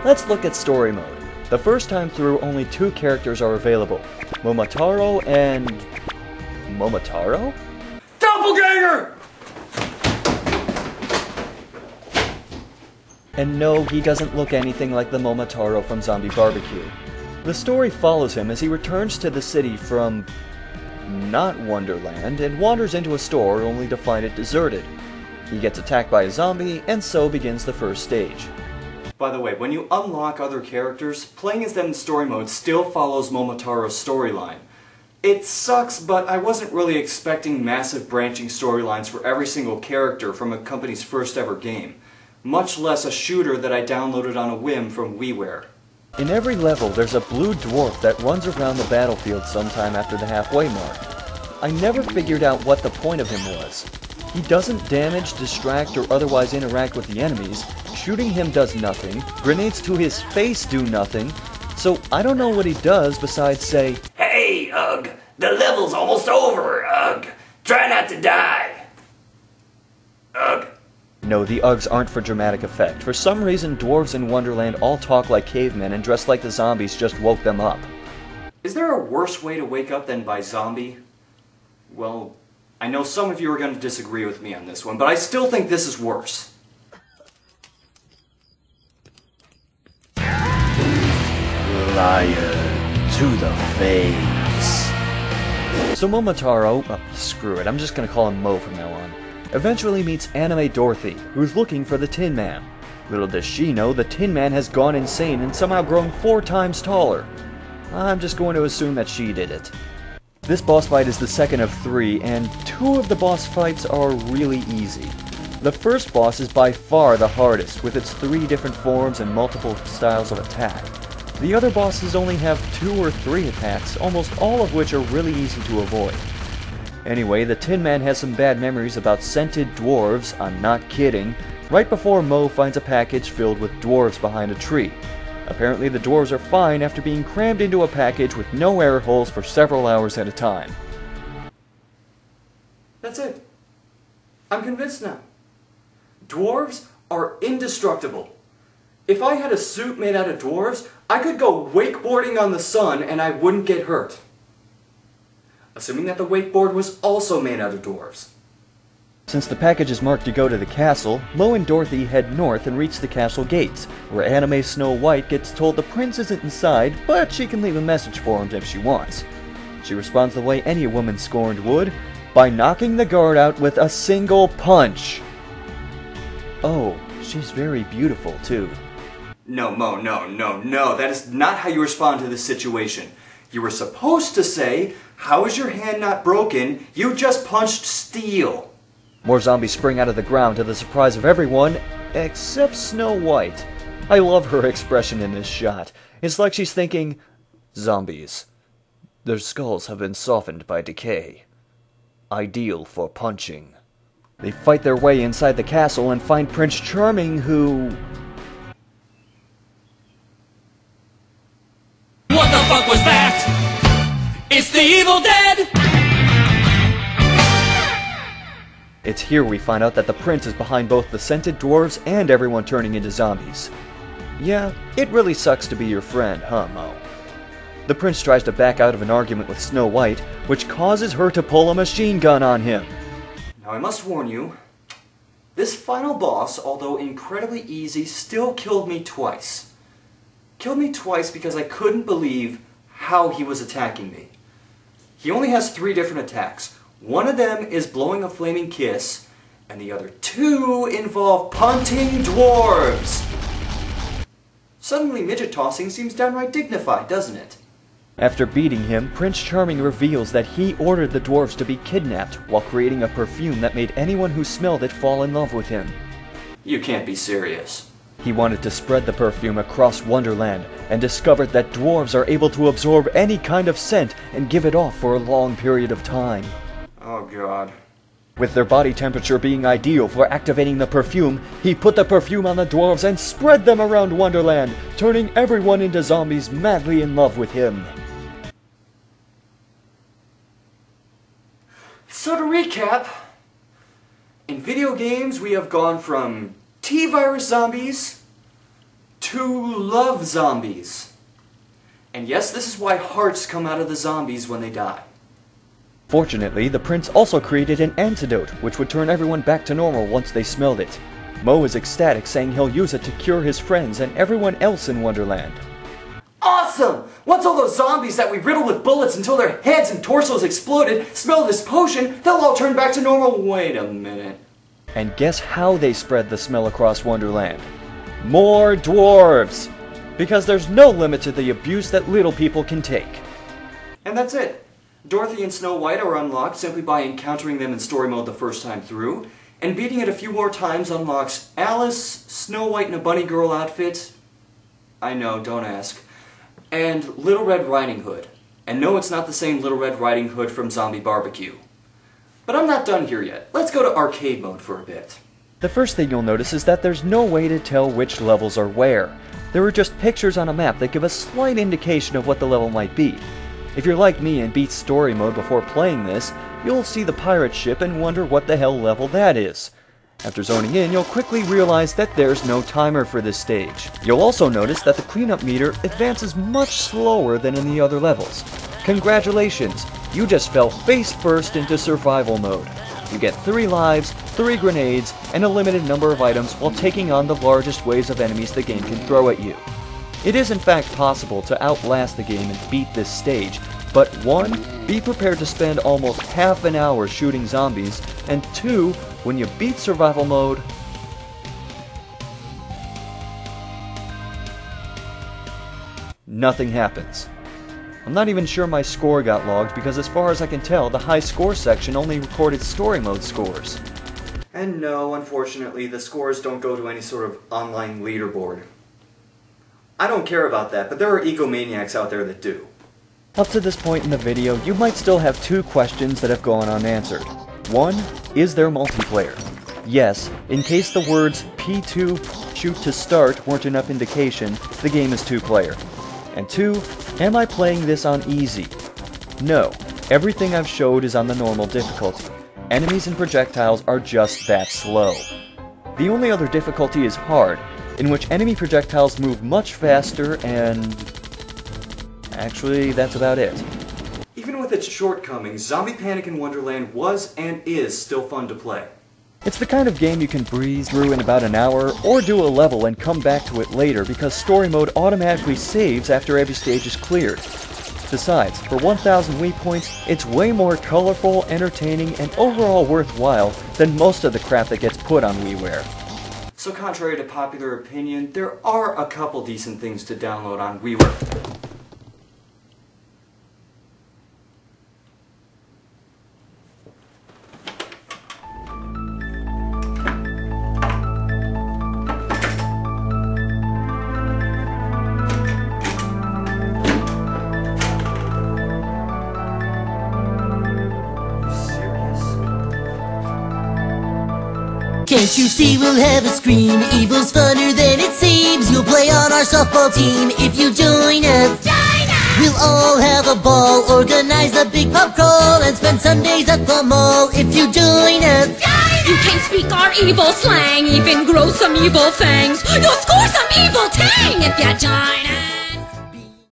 Let's look at story mode. The first time through, only 2 characters are available. Momotaro and... Momotaro? Doppelganger! And no, he doesn't look anything like the Momotaro from Zombie Barbecue. The story follows him as he returns to the city from... not Wonderland, and wanders into a store only to find it deserted. He gets attacked by a zombie, and so begins the first stage. By the way, when you unlock other characters, playing as them in story mode still follows Momotaro's storyline. It sucks, but I wasn't really expecting massive branching storylines for every single character from a company's first ever game, much less a shooter that I downloaded on a whim from Wiiware. In every level, there's a blue dwarf that runs around the battlefield sometime after the halfway mark. I never figured out what the point of him was. He doesn't damage, distract, or otherwise interact with the enemies. Shooting him does nothing. Grenades to his face do nothing. So I don't know what he does besides say, "Hey, Ugg, the level's almost over, Ugg. Try not to die. Ugg." No, the Uggs aren't for dramatic effect. For some reason, dwarves in Wonderland all talk like cavemen and dress like the zombies just woke them up. Is there a worse way to wake up than by zombie? Well, I know some of you are going to disagree with me on this one, but I still think this is worse. Liar to the face. So Momotaro, screw it, I'm just gonna call him Mo from now on, eventually meets Anime Dorothy, who's looking for the Tin Man. Little does she know, the Tin Man has gone insane and somehow grown 4 times taller. I'm just going to assume that she did it. This boss fight is the second of 3, and 2 of the boss fights are really easy. The first boss is by far the hardest, with its 3 different forms and multiple styles of attack. The other bosses only have 2 or 3 attacks, almost all of which are really easy to avoid. Anyway, the Tin Man has some bad memories about scented dwarves, I'm not kidding, right before Mo finds a package filled with dwarves behind a tree. Apparently the dwarves are fine after being crammed into a package with no air holes for several hours at a time. That's it. I'm convinced now. Dwarves are indestructible. If I had a suit made out of dwarves, I could go wakeboarding on the sun and I wouldn't get hurt. Assuming that the wakeboard was also made out of dwarves. Since the package is marked to go to the castle, Mo and Dorothy head north and reach the castle gates, where anime Snow White gets told the prince isn't inside, but she can leave a message for him if she wants. She responds the way any woman scorned would, by knocking the guard out with a single punch. Oh, she's very beautiful too. No, Mo, no. That is not how you respond to this situation. You were supposed to say, "How is your hand not broken? You just punched steel." More zombies spring out of the ground to the surprise of everyone, except Snow White. I love her expression in this shot. It's like she's thinking, zombies. Their skulls have been softened by decay. Ideal for punching. They fight their way inside the castle and find Prince Charming, who... What the fuck was that? It's the Evil Dead! It's here we find out that the prince is behind both the scented dwarves and everyone turning into zombies. Yeah, it really sucks to be your friend, huh, Mo? The prince tries to back out of an argument with Snow White, which causes her to pull a machine gun on him. Now I must warn you, this final boss, although incredibly easy, still killed me twice. Killed me twice because I couldn't believe how he was attacking me. He only has 3 different attacks. One of them is blowing a flaming kiss, and the other 2 involve punting dwarves. Suddenly midget tossing seems downright dignified, doesn't it? After beating him, Prince Charming reveals that he ordered the dwarves to be kidnapped while creating a perfume that made anyone who smelled it fall in love with him. You can't be serious. He wanted to spread the perfume across Wonderland and discovered that dwarves are able to absorb any kind of scent and give it off for a long period of time. Oh God. With their body temperature being ideal for activating the perfume, he put the perfume on the dwarves and spread them around Wonderland, turning everyone into zombies madly in love with him. So to recap, in video games we have gone from T-virus zombies to love zombies. And yes, this is why hearts come out of the zombies when they die. Fortunately, the prince also created an antidote, which would turn everyone back to normal once they smelled it. Mo is ecstatic, saying he'll use it to cure his friends and everyone else in Wonderland. Awesome! Once all those zombies that we riddled with bullets until their heads and torsos exploded smell this potion, they'll all turn back to normal. Wait a minute. And guess how they spread the smell across Wonderland? More dwarves! Because there's no limit to the abuse that little people can take. And that's it. Dorothy and Snow White are unlocked simply by encountering them in story mode the first time through, and beating it a few more times unlocks Alice, Snow White in a bunny girl outfit, I know, don't ask, and Little Red Riding Hood. And no, it's not the same Little Red Riding Hood from Zombie Barbecue. But I'm not done here yet. Let's go to arcade mode for a bit. The first thing you'll notice is that there's no way to tell which levels are where. There are just pictures on a map that give a slight indication of what the level might be. If you're like me and beat story mode before playing this, you'll see the pirate ship and wonder what the hell level that is. After zoning in, you'll quickly realize that there's no timer for this stage. You'll also notice that the cleanup meter advances much slower than in the other levels. Congratulations, you just fell face first into survival mode. You get 3 lives, 3 grenades, and a limited number of items while taking on the largest waves of enemies the game can throw at you. It is in fact possible to outlast the game and beat this stage, but 1. Be prepared to spend almost half an hour shooting zombies, and 2. When you beat survival mode, nothing happens. I'm not even sure my score got logged because as far as I can tell, the high score section only recorded story mode scores. And no, unfortunately, the scores don't go to any sort of online leaderboard. I don't care about that, but there are egomaniacs out there that do. Up to this point in the video, you might still have 2 questions that have gone unanswered. 1. Is there multiplayer? Yes, in case the words P2 shoot to start weren't enough indication, the game is 2-player. And 2. Am I playing this on easy? No, everything I've showed is on the normal difficulty. Enemies and projectiles are just that slow. The only other difficulty is hard, in which enemy projectiles move much faster and... actually, that's about it. Even with its shortcomings, Zombie Panic in Wonderland was and is still fun to play. It's the kind of game you can breeze through in about an hour, or do a level and come back to it later because story mode automatically saves after every stage is cleared. Besides, for 1000 Wii points, it's way more colorful, entertaining, and overall worthwhile than most of the crap that gets put on Wiiware. So contrary to popular opinion, there are a couple decent things to download on Wiiware. Can't you see we'll have a scream? Evil's funner than it seems. You'll play on our softball team if you join us. We'll all have a ball, organize a big pub crawl, and spend Sundays at the mall if you join us. You can speak our evil slang, even grow some evil fangs. You'll score some evil tang if you join us.